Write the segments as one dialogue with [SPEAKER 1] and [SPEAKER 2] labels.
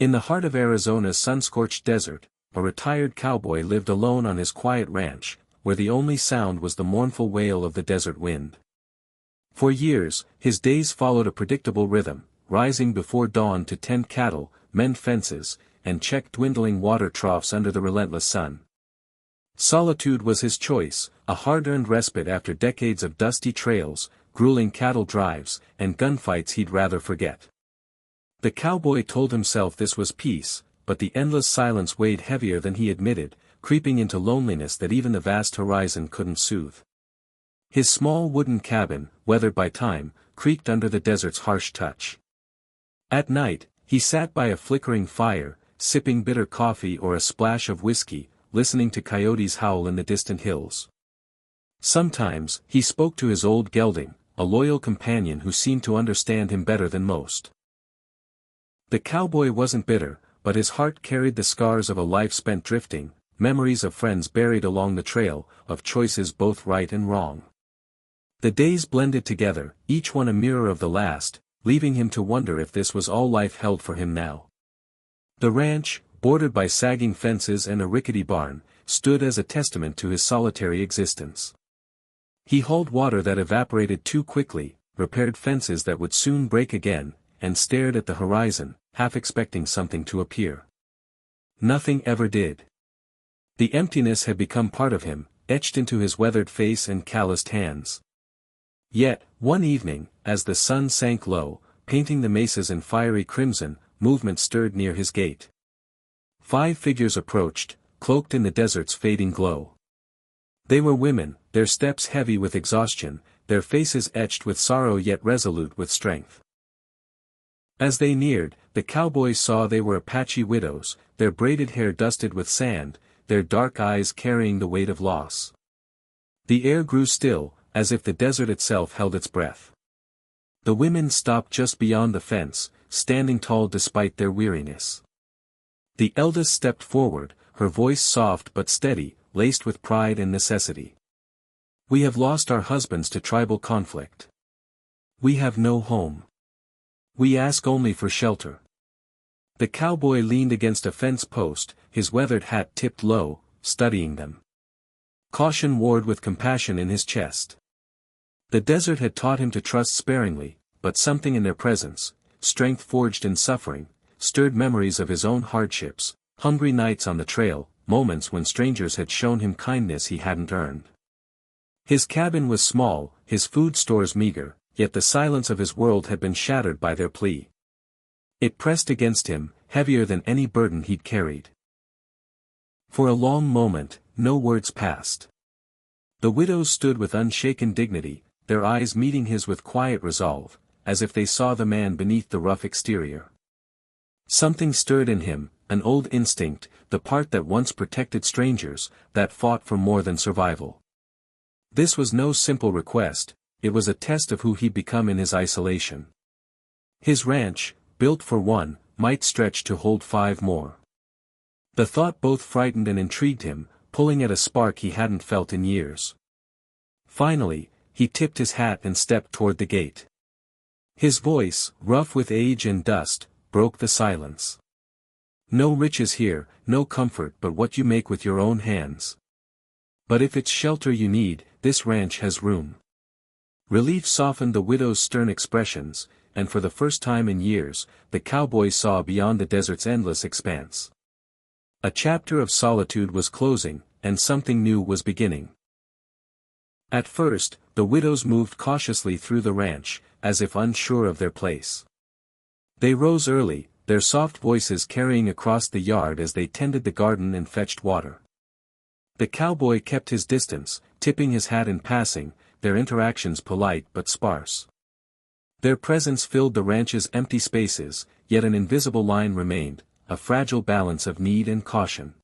[SPEAKER 1] In the heart of Arizona's sun-scorched desert, a retired cowboy lived alone on his quiet ranch, where the only sound was the mournful wail of the desert wind. For years, his days followed a predictable rhythm, rising before dawn to tend cattle, mend fences, and check dwindling water troughs under the relentless sun. Solitude was his choice, a hard-earned respite after decades of dusty trails, grueling cattle drives, and gunfights he'd rather forget. The cowboy told himself this was peace, but the endless silence weighed heavier than he admitted, creeping into loneliness that even the vast horizon couldn't soothe. His small wooden cabin, weathered by time, creaked under the desert's harsh touch. At night, he sat by a flickering fire, sipping bitter coffee or a splash of whiskey, listening to coyotes howl in the distant hills. Sometimes, he spoke to his old gelding, a loyal companion who seemed to understand him better than most. The cowboy wasn't bitter, but his heart carried the scars of a life spent drifting, memories of friends buried along the trail, of choices both right and wrong. The days blended together, each one a mirror of the last, leaving him to wonder if this was all life held for him now. The ranch, bordered by sagging fences and a rickety barn, stood as a testament to his solitary existence. He hauled water that evaporated too quickly, repaired fences that would soon break again, and stared at the horizon, half expecting something to appear. Nothing ever did. The emptiness had become part of him, etched into his weathered face and calloused hands. Yet, one evening, as the sun sank low, painting the mesas in fiery crimson, movement stirred near his gate. 5 figures approached, cloaked in the desert's fading glow. They were women, their steps heavy with exhaustion, their faces etched with sorrow yet resolute with strength. As they neared, the cowboy saw they were Apache widows, their braided hair dusted with sand, their dark eyes carrying the weight of loss. The air grew still, as if the desert itself held its breath. The women stopped just beyond the fence, standing tall despite their weariness. The eldest stepped forward, her voice soft but steady, laced with pride and necessity. "We have lost our husbands to tribal conflict. We have no home. We ask only for shelter." The cowboy leaned against a fence post, his weathered hat tipped low, studying them. Caution warred with compassion in his chest. The desert had taught him to trust sparingly, but something in their presence, strength forged in suffering, stirred memories of his own hardships, hungry nights on the trail, moments when strangers had shown him kindness he hadn't earned. His cabin was small, his food stores meager, yet the silence of his world had been shattered by their plea. It pressed against him, heavier than any burden he'd carried. For a long moment, no words passed. The widows stood with unshaken dignity, their eyes meeting his with quiet resolve, as if they saw the man beneath the rough exterior. Something stirred in him, an old instinct, the part that once protected strangers, that fought for more than survival. This was no simple request, it was a test of who he'd become in his isolation. His ranch, built for one, might stretch to hold 5 more. The thought both frightened and intrigued him, pulling at a spark he hadn't felt in years. Finally, he tipped his hat and stepped toward the gate. His voice, rough with age and dust, broke the silence. "No riches here, no comfort but what you make with your own hands. But if it's shelter you need, this ranch has room." Relief softened the widow's stern expressions, and for the first time in years, the cowboy saw beyond the desert's endless expanse. A chapter of solitude was closing, and something new was beginning. At first, the widows moved cautiously through the ranch, as if unsure of their place. They rose early, their soft voices carrying across the yard as they tended the garden and fetched water. The cowboy kept his distance, tipping his hat in passing, their interactions polite but sparse. Their presence filled the ranch's empty spaces, yet an invisible line remained, a fragile balance of need and caution.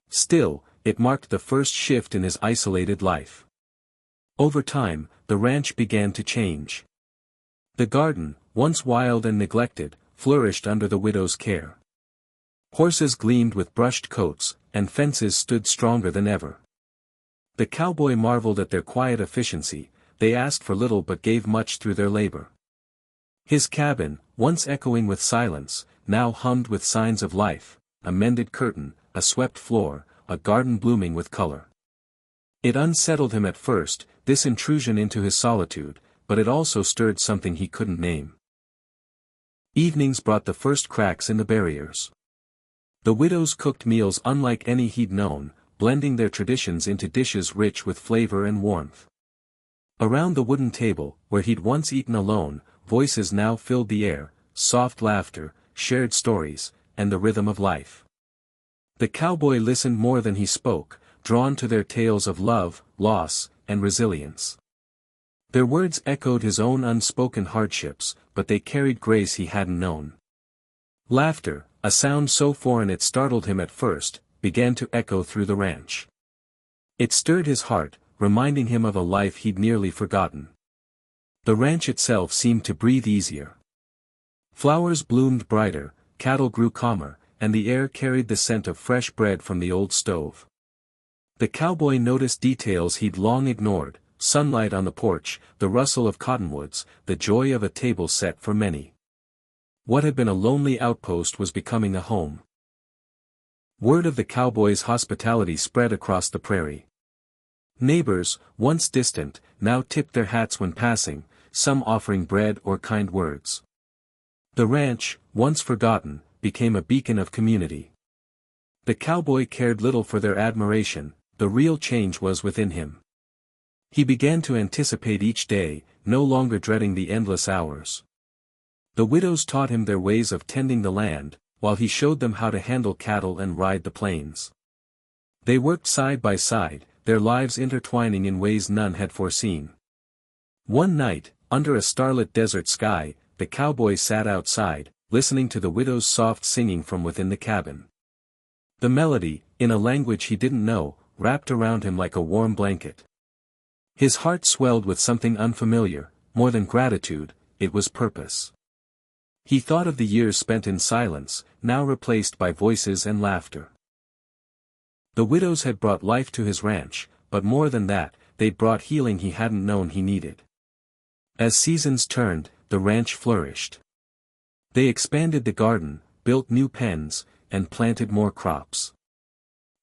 [SPEAKER 1] Still, it marked the first shift in his isolated life. Over time, the ranch began to change. The garden, once wild and neglected, flourished under the widow's care. Horses gleamed with brushed coats, and fences stood stronger than ever. The cowboy marveled at their quiet efficiency, they asked for little but gave much through their labor. His cabin, once echoing with silence, now hummed with signs of life, a mended curtain, a swept floor, a garden blooming with color. It unsettled him at first, this intrusion into his solitude, but it also stirred something he couldn't name. Evenings brought the first cracks in the barriers. The widows cooked meals unlike any he'd known, blending their traditions into dishes rich with flavor and warmth. Around the wooden table, where he'd once eaten alone, voices now filled the air, soft laughter, shared stories, and the rhythm of life. The cowboy listened more than he spoke, drawn to their tales of love, loss, and resilience. Their words echoed his own unspoken hardships, but they carried grace he hadn't known. Laughter, a sound so foreign it startled him at first, began to echo through the ranch. It stirred his heart, reminding him of a life he'd nearly forgotten. The ranch itself seemed to breathe easier. Flowers bloomed brighter, cattle grew calmer, and the air carried the scent of fresh bread from the old stove. The cowboy noticed details he'd long ignored: sunlight on the porch, the rustle of cottonwoods, the joy of a table set for many. What had been a lonely outpost was becoming a home. Word of the cowboy's hospitality spread across the prairie. Neighbors, once distant, now tipped their hats when passing, some offering bread or kind words. The ranch, once forgotten, became a beacon of community. The cowboy cared little for their admiration, the real change was within him. He began to anticipate each day, no longer dreading the endless hours. The widows taught him their ways of tending the land, while he showed them how to handle cattle and ride the plains. They worked side by side, their lives intertwining in ways none had foreseen. One night, under a starlit desert sky, the cowboy sat outside, listening to the widow's soft singing from within the cabin. The melody, in a language he didn't know, wrapped around him like a warm blanket. His heart swelled with something unfamiliar, more than gratitude, it was purpose. He thought of the years spent in silence, now replaced by voices and laughter. The widows had brought life to his ranch, but more than that, they'd brought healing he hadn't known he needed. As seasons turned, the ranch flourished. They expanded the garden, built new pens, and planted more crops.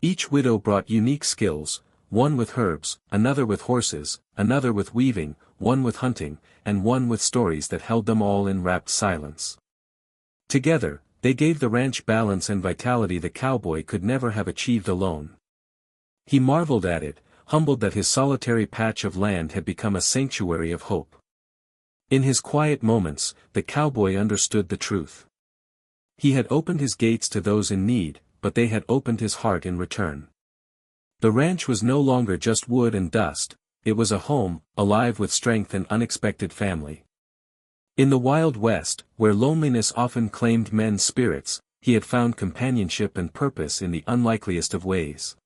[SPEAKER 1] Each widow brought unique skills, one with herbs, another with horses, another with weaving, one with hunting, and one with stories that held them all in rapt silence. Together, they gave the ranch balance and vitality the cowboy could never have achieved alone. He marveled at it, humbled that his solitary patch of land had become a sanctuary of hope. In his quiet moments, the cowboy understood the truth. He had opened his gates to those in need, but they had opened his heart in return. The ranch was no longer just wood and dust, it was a home, alive with strength and unexpected family. In the Wild West, where loneliness often claimed men's spirits, he had found companionship and purpose in the unlikeliest of ways.